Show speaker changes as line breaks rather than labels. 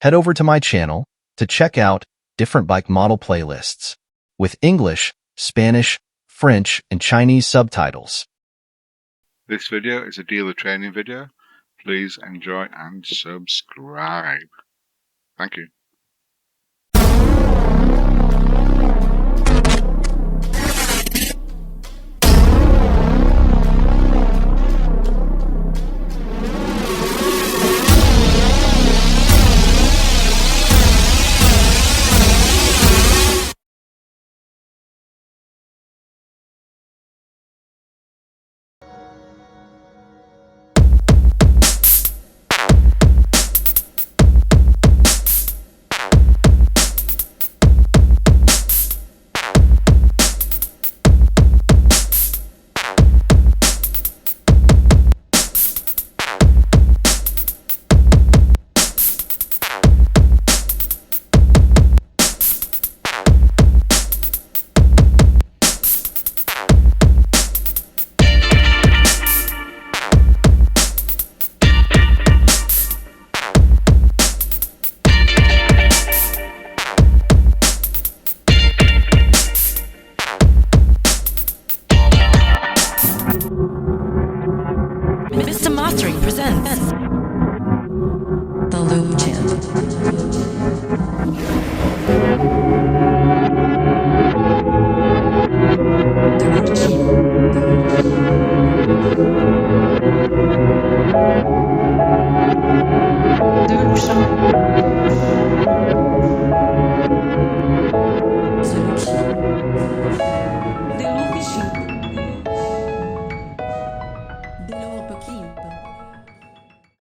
head over to my channel to check out different bike model playlists with English, Spanish, French, and Chinese subtitles.
This video is a dealer training video. Please enjoy and subscribe. Thank you.